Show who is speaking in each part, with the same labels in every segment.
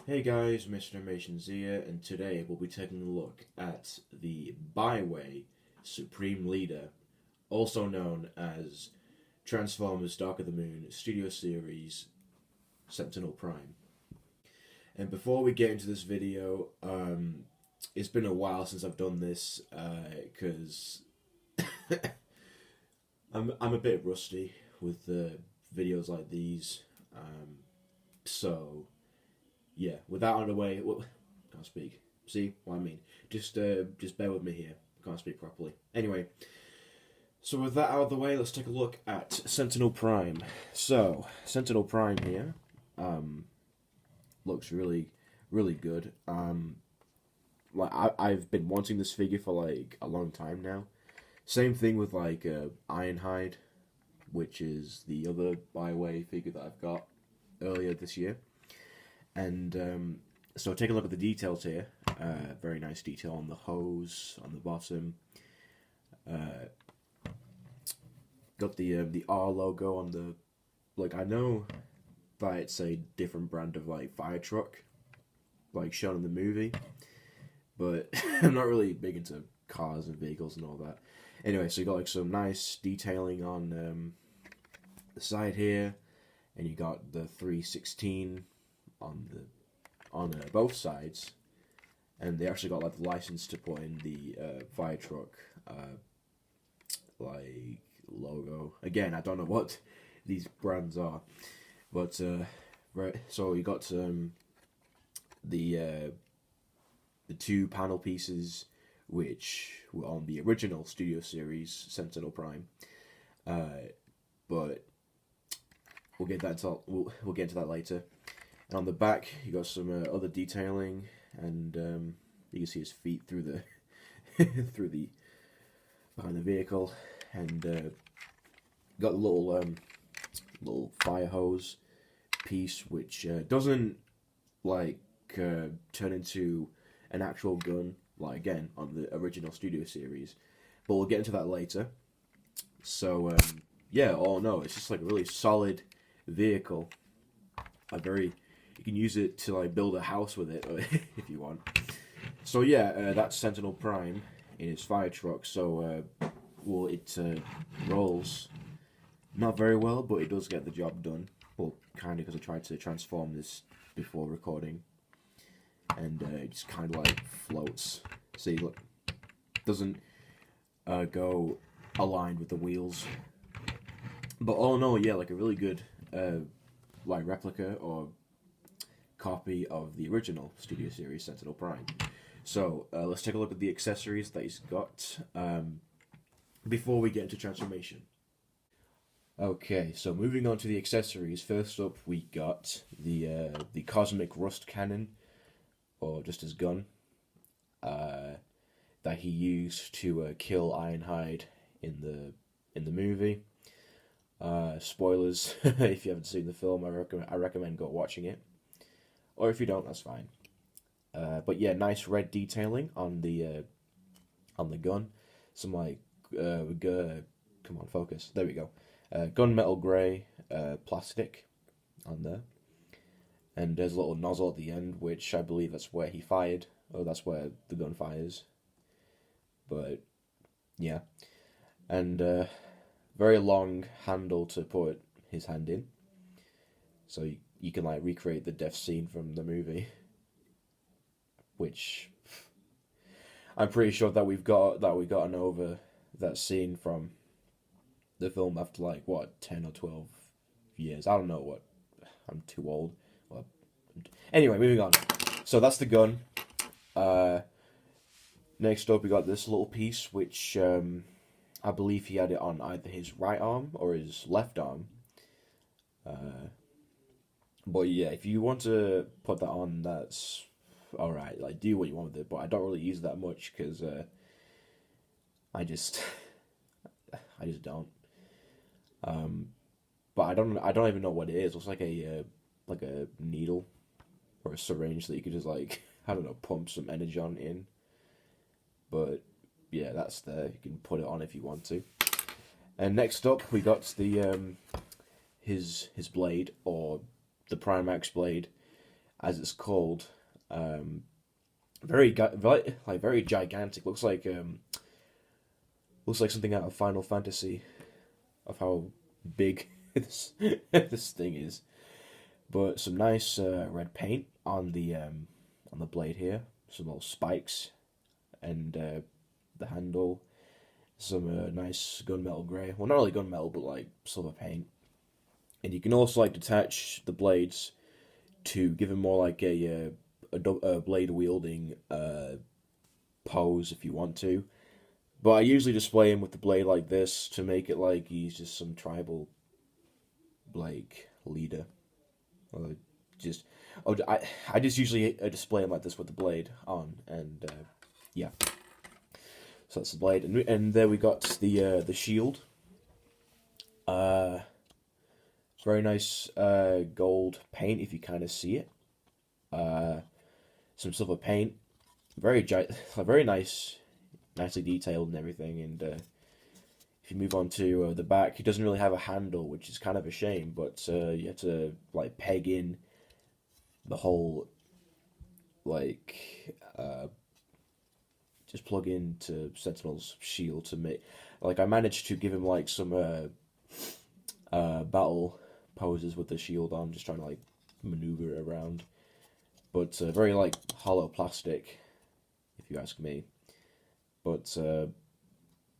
Speaker 1: Hey guys, Mr. Animations here, and today we'll be taking a look at the BAIWEI Supreme Leader, also known as Transformers Dark of the Moon Studio Series Sentinel Prime. And before we get into this video, it's been a while since I've done this, because I'm a bit rusty with videos like these, so yeah, with that out of the way, can't speak. See what I mean? Just bear with me here. Can't speak properly. Anyway, so with that out of the way, let's take a look at Sentinel Prime. So Sentinel Prime here, looks really, really good. Like I've been wanting this figure for like a long time now. Same thing with like Ironhide, which is the other BAIWEI figure that I've got earlier this year. And so take a look at the details here. Very nice detail on the hose on the bottom. Got the R logo on the, like, I know that it's a different brand of like fire truck, like shown in the movie, but I'm not really big into cars and vehicles and all that. Anyway, so you got like some nice detailing on the side here, and you got the 316 on both sides, and they actually got like the license to put in the fire truck like logo. Again, I don't know what these brands are, but right. So you got the two panel pieces which were on the original Studio Series Sentinel Prime, but we'll get we'll get into that later. And on the back, you got some other detailing, and you can see his feet through the behind the vehicle, and got a little fire hose piece, which doesn't like turn into an actual gun, like again on the original Studio Series, but we'll get into that later. So yeah, all in all, it's just like a really solid vehicle. You can use it to like build a house with it if you want. So yeah, that's Sentinel Prime in his fire truck. So well, it rolls not very well, but it does get the job done. Well, kind of, because I tried to transform this before recording, and it just kind of like floats. See, look, doesn't go aligned with the wheels. But all in all, yeah, like a really good like replica or copy of the original Studio Series Sentinel Prime. So let's take a look at the accessories that he's got before we get into transformation. Okay, so moving on to the accessories. First up, we got the Cosmic Rust Cannon, or just his gun, that he used to kill Ironhide in the movie. Spoilers if you haven't seen the film. I recommend go watching it, or if you don't, that's fine. But yeah, nice red detailing on the gun. Some like come on, focus. There we go. Gunmetal grey plastic on there, and there's a little nozzle at the end, which I believe that's where he fired. Oh, that's where the gun fires. But yeah, and very long handle to put his hand in, so you can like recreate the death scene from the movie, which I'm pretty sure that we've gotten over that scene from the film after like what 10 or 12 years. I don't know what. I'm too old. Well, anyway, moving on. So that's the gun. Next up, we got this little piece, which I believe he had it on either his right arm or his left arm. But yeah, if you want to put that on, that's alright. Like, do what you want with it. But I don't really use that much because I just don't. But I don't even know what it is. It looks like a needle or a syringe that you could just like I don't know, pump some energon in. But yeah, that's there. You can put it on if you want to. And next up, we got the his blade, or the Primax blade. as it's called. Very gigantic. Looks like something out of Final Fantasy, of how big this thing is. But some nice red paint on the blade here. Some little spikes and the handle. Some nice gunmetal grey. Well, not really gunmetal, but like silver paint. And you can also like detach the blades to give him more like a blade wielding pose if you want to. But I usually display him with the blade like this to make it like he's just some tribal like leader. Or just I just usually display him like this with the blade on, and yeah. So that's the blade, and there we got the shield. Very nice gold paint if you kind of see it. Some silver paint, very nice, nicely detailed and everything. And if you move on to the back, he doesn't really have a handle, which is kind of a shame. But you have to like peg in the whole just plug into Sentinel's shield to make I managed to give him like some battle poses with the shield on, just trying to like maneuver it around. But very like hollow plastic, if you ask me. But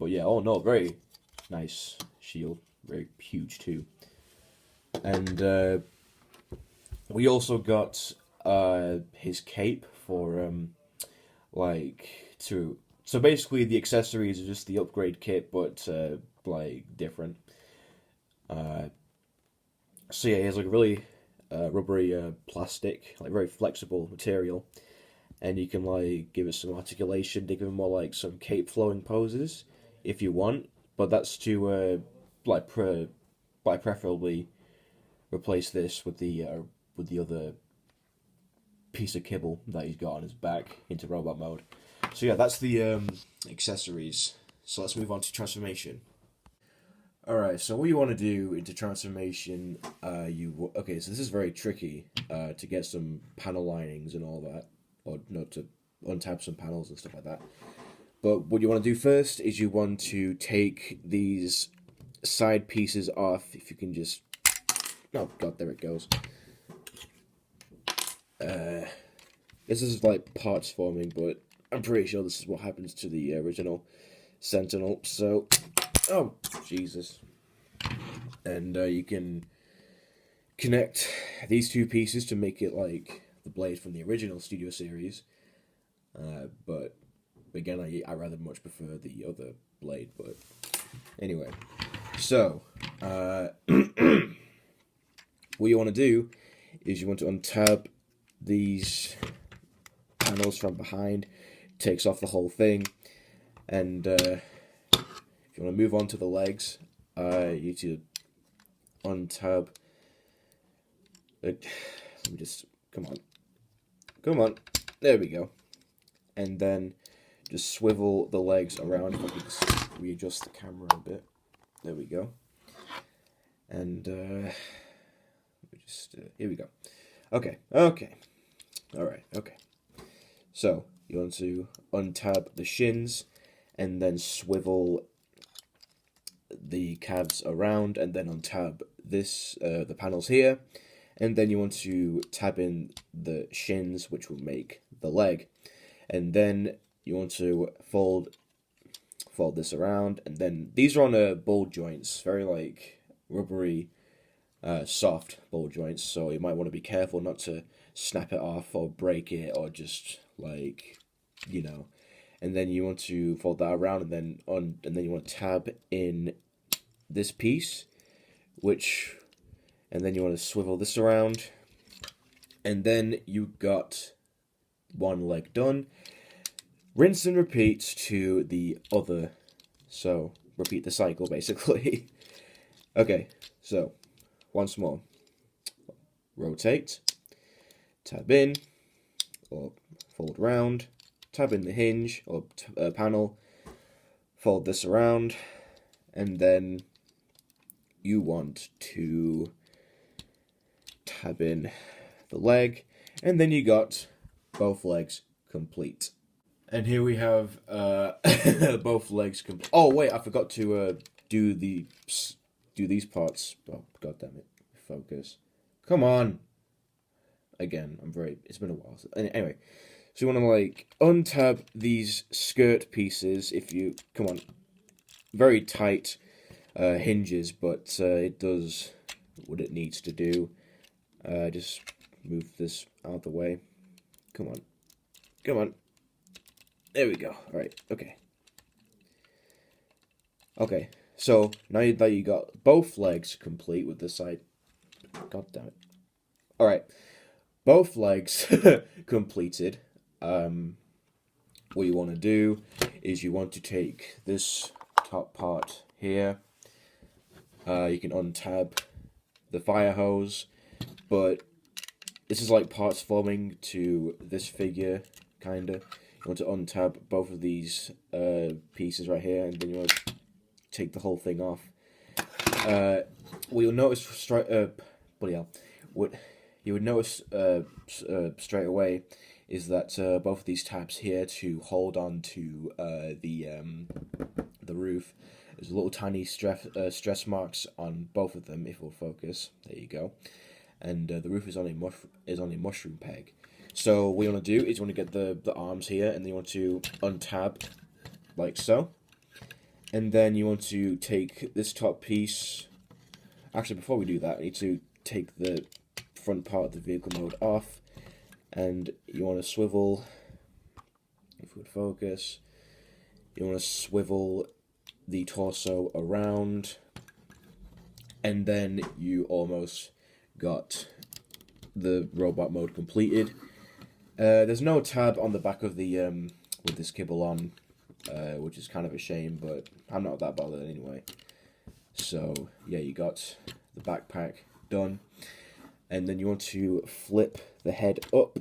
Speaker 1: yeah, oh no, very nice shield, very huge too. And we also got his cape for so basically the accessories are just the upgrade kit, but like different. So yeah, he has like a really rubbery plastic, like very flexible material, and you can like give it some articulation to give him more like some cape flowing poses if you want. But that's to preferably replace this with the other piece of kibble that he's got on his back into robot mode. So yeah, that's the accessories. So let's move on to transformation. Alright, so what you want to do into transformation, okay, so this is very tricky to get some panel linings and all that, or no, to untap some panels and stuff like that. But what you want to do first is you want to take these side pieces off. If you can just, oh god, there it goes. This is like parts forming, but I'm pretty sure this is what happens to the original Sentinel. So, oh Jesus! And you can connect these two pieces to make it like the blade from the original Studio Series. But again, I rather much prefer the other blade. But anyway, so what you want to do is you want to untab these panels from behind, takes off the whole thing, and if you want to move on to the legs, you need to untab. Let me just come on, there we go, and then just swivel the legs around. If I could just readjust the camera a bit, there we go, and here we go. Okay. Alright, okay. So, you want to untab the shins, and then swivel the calves around, and then untab the panels here, and then you want to tab in the shins, which will make the leg, and then you want to fold this around, and then these are on ball joints, very like rubbery, soft ball joints, so you might want to be careful not to snap it off or break it, or just like, and then you want to fold that around, and then you want to tab in this piece, and then you want to swivel this around, and then you got one leg done. Rinse and repeat to the other, so repeat the cycle basically. Okay, so once more, rotate, tab in, or fold round, tab in the hinge or panel, fold this around, and then you want to tab in the leg, And then you got both legs complete. And here we have both legs complete. Oh wait, I forgot to do these parts. Oh, god damn it! Focus. Come on. Again, it's been a while. Anyway, so you want to like untab these skirt pieces. If you come on, very tight hinges, but it does what it needs to do. Just move this out of the way. Come on, come on. There we go. All right. Okay. Okay. So now that you got both legs complete with the side. God damn it. All right. Both legs completed. What you want to do is you want to take this top part here. You can untab the fire hose, but this is like parts forming to this figure, kinda. You want to untab both of these pieces right here, and then you want to take the whole thing off. What you'll notice straight what you would notice straight away is that both of these tabs here to hold on to the roof. There's little tiny stress marks on both of them. If we'll focus, there you go. And the roof is on a mushroom peg. So what you want to do is you want to get the arms here, and then you want to untab like so. And then you want to take this top piece. Actually, before we do that, I need to take the front part of the vehicle mode off, and you want to swivel. If we would focus, you want to swivel the torso around, and then you almost got the robot mode completed. There's no tab on the back of the with this kibble on, which is kind of a shame, but I'm not that bothered anyway. So yeah, you got the backpack done, and then you want to flip the head up.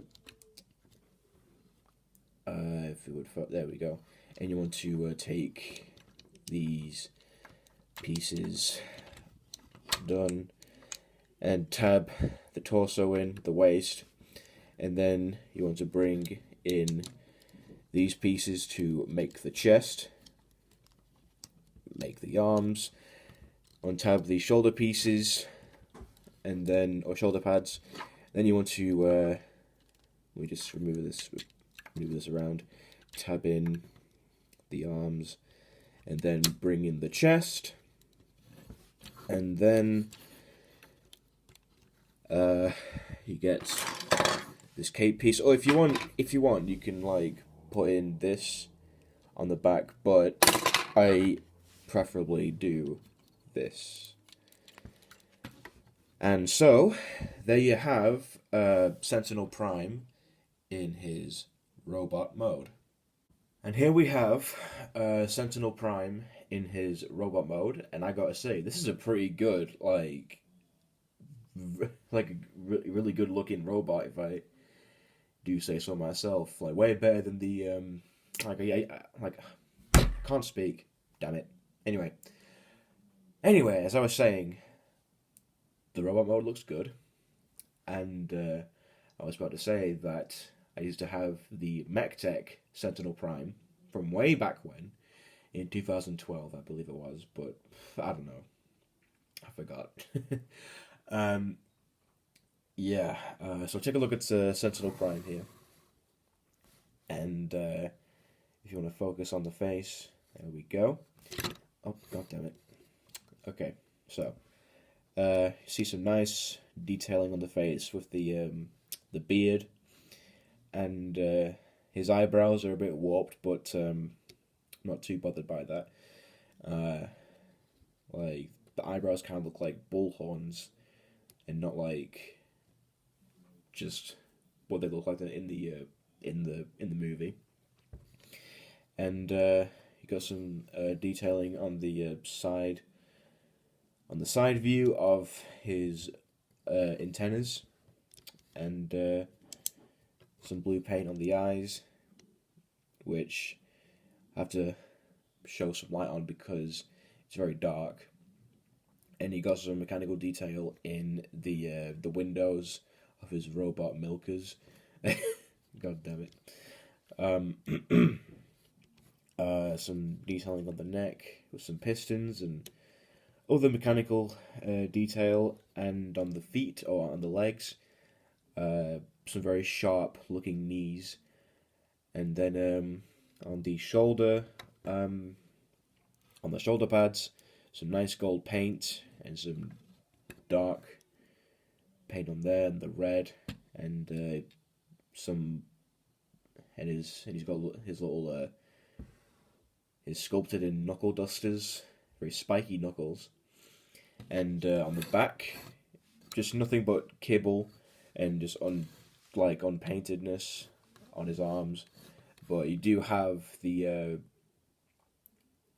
Speaker 1: If it would, there we go. And you want to take these pieces done, and tab the torso in, the waist, and then you want to bring in these pieces to make the chest, make the arms, untab the shoulder pieces, and then, or shoulder pads. Then you want to we just remove this around, tab in the arms, and then bring in the chest, and then you get this cape piece. Or if you want, you can like put in this on the back, but I preferably do this. And so there you have Sentinel Prime in his robot mode. And here we have Sentinel Prime in his robot mode, and I gotta say, this is a pretty good, like a really good looking robot, if I do say so myself. Like way better than the can't speak. Damn it. Anyway, as I was saying, the robot mode looks good, and I was about to say that I used to have the MechTech Sentinel Prime from way back when, in 2012, I believe it was, but I don't know. I forgot. So take a look at Sentinel Prime here. And if you want to focus on the face, there we go. Oh, god damn it. Okay, so see some nice detailing on the face with the beard, and his eyebrows are a bit warped, but not too bothered by that. Like the eyebrows kind of look like bull horns, and not like just what they look like in the movie. And you got some detailing on the side view of his antennas, and some blue paint on the eyes, which I have to show some light on because it's very dark. And you got some mechanical detail in the windows of his robot milkers. God damn it. Some detailing on the neck with some pistons and other mechanical detail, and on the feet or on the legs, some very sharp looking knees, and then on the shoulder, on the shoulder pads, some nice gold paint and some dark paint on there, and the red, and some, and he's got his little his sculpted in knuckle dusters, very spiky knuckles, and on the back, just nothing but kibble and just unpaintedness on his arms, but you do have the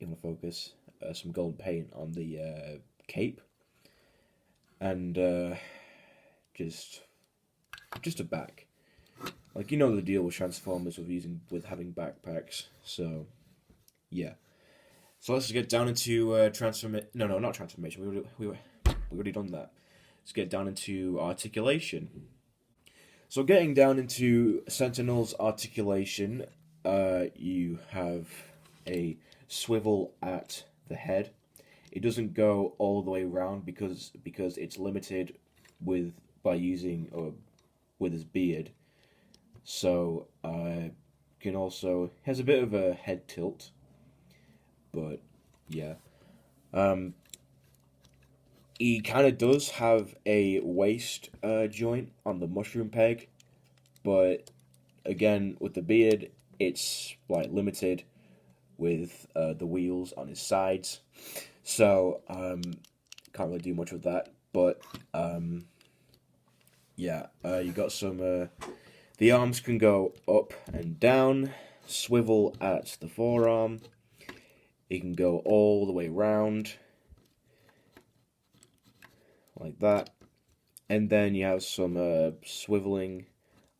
Speaker 1: in the focus some gold paint on the cape, and just a back. Like, you know the deal with Transformers with having backpacks, so yeah. So let's get down into transformation. No, not transformation. We already done that. Let's get down into articulation. So getting down into Sentinel's articulation, you have a swivel at the head. It doesn't go all the way around because it's limited with his beard. So can also has a bit of a head tilt, but yeah. He kind of does have a waist joint on the mushroom peg, but again with the beard, it's like limited with the wheels on his sides, so can't really do much with that. But yeah, you got some. The arms can go up and down, swivel at the forearm. It can go all the way round, like that, and then you have some swiveling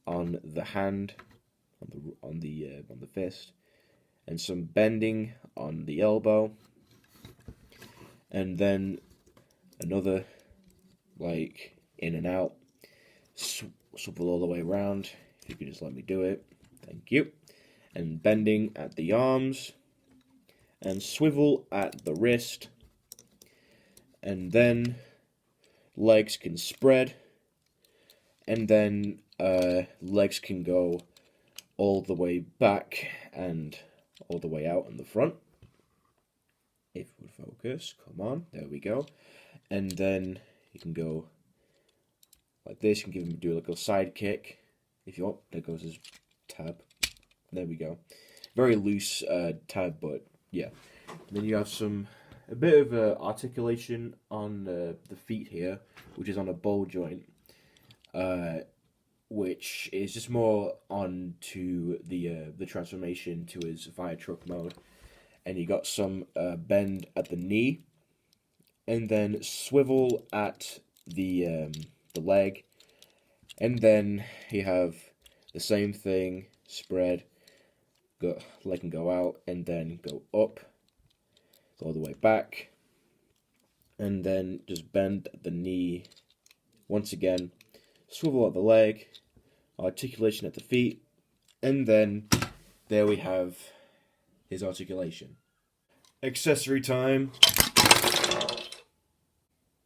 Speaker 1: on the hand, on the fist, and some bending on the elbow, and then another like in and out, swivel all the way around. If you could just let me do it, thank you. And bending at the arms, and swivel at the wrist, and then legs can spread, and then legs can go all the way back and all the way out in the front. If we focus, come on, there we go. And then you can go like this. You can do like a side kick if you want. There goes his tab. There we go. Very loose tab, but yeah. And then you have a bit of articulation on the feet here, which is on a ball joint, which is just more on to the transformation to his fire truck mode. And you got some bend at the knee, and then swivel at the leg, and then you have the same thing, spread, leg can go out, and then go up, go all the way back, and then just bend at the knee once again, swivel at the leg, articulation at the feet, and then there we have his articulation. Accessory time.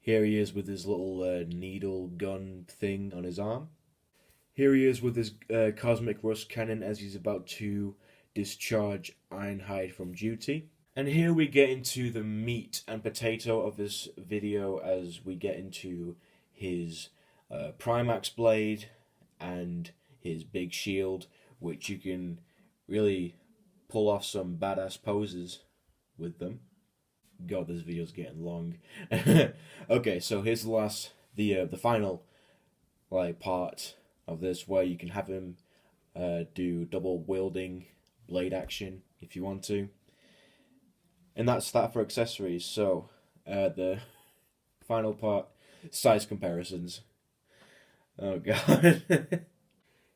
Speaker 1: Here he is with his little needle gun thing on his arm. Here he is with his cosmic rust cannon as he's about to discharge Ironhide from duty. And here we get into the meat and potato of this video as we get into his Primax blade and his big shield, which you can really pull off some badass poses with them. God, this video's getting long. Okay, so here's the final part of this, where you can have him do double wielding blade action if you want to. And that's that for accessories. So the final part, size comparisons. Oh god.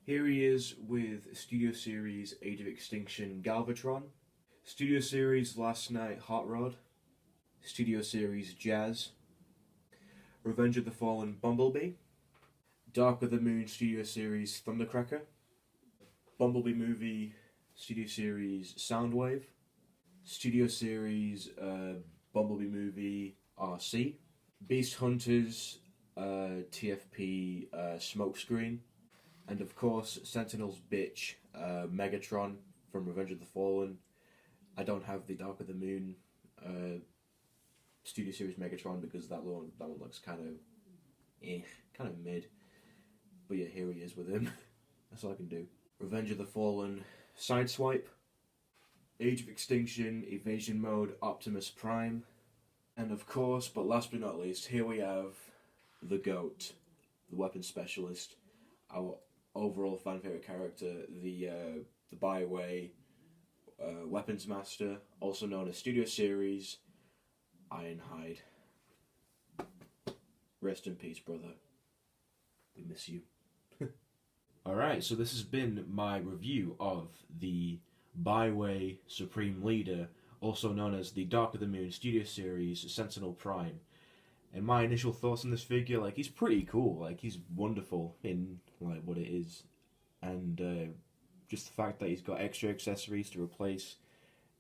Speaker 1: Here he is with Studio Series Age of Extinction Galvatron, Studio Series Last Night Hot Rod, Studio Series Jazz, Revenge of the Fallen Bumblebee, Dark of the Moon Studio Series Thundercracker, Bumblebee Movie Studio Series Soundwave, Studio Series Bumblebee Movie RC, Beast Hunters TFP Smokescreen, and of course Sentinel's bitch Megatron from Revenge of the Fallen. I don't have the Dark of the Moon Studio Series Megatron because that one looks kind of mid. But yeah, here he is with him. That's all I can do. Revenge of the Fallen Sideswipe, Age of Extinction Evasion Mode Optimus Prime, and of course, but last but not least, here we have the GOAT, the Weapons Specialist, our overall fan favorite character, the BAIWEI Weapons Master, also known as Studio Series Ironhide. Rest in peace, brother. We miss you. Alright, so this has been my review of the BAIWEI Supreme Leader, also known as the Dark of the Moon Studio Series Sentinel Prime. And my initial thoughts on this figure, like, he's pretty cool, like, he's wonderful in, like, what it is. And just the fact that he's got extra accessories to replace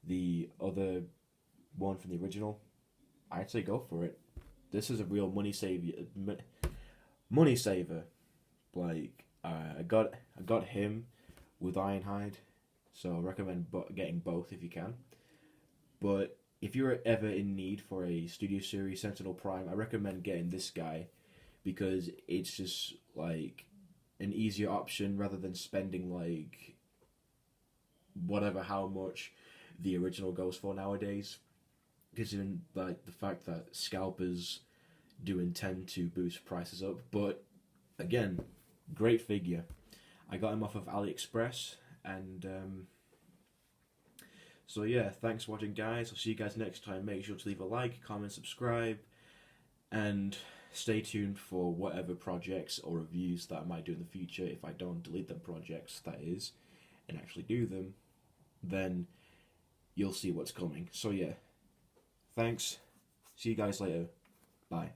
Speaker 1: the other one from the original, I'd say go for it. This is a real money saver. Like, I got him with Ironhide, so I recommend getting both if you can. But if you're ever in need for a Studio Series Sentinel Prime, I recommend getting this guy because it's just like an easier option rather than spending like how much the original goes for nowadays. Considering like the fact that scalpers do intend to boost prices up, but again, great figure. I got him off of AliExpress, and so yeah, thanks for watching, guys. I'll see you guys next time. Make sure to leave a like, comment, subscribe, and stay tuned for whatever projects or reviews that I might do in the future. If I don't delete them projects, that is, and actually do them, then you'll see what's coming. So yeah, thanks. See you guys later. Bye.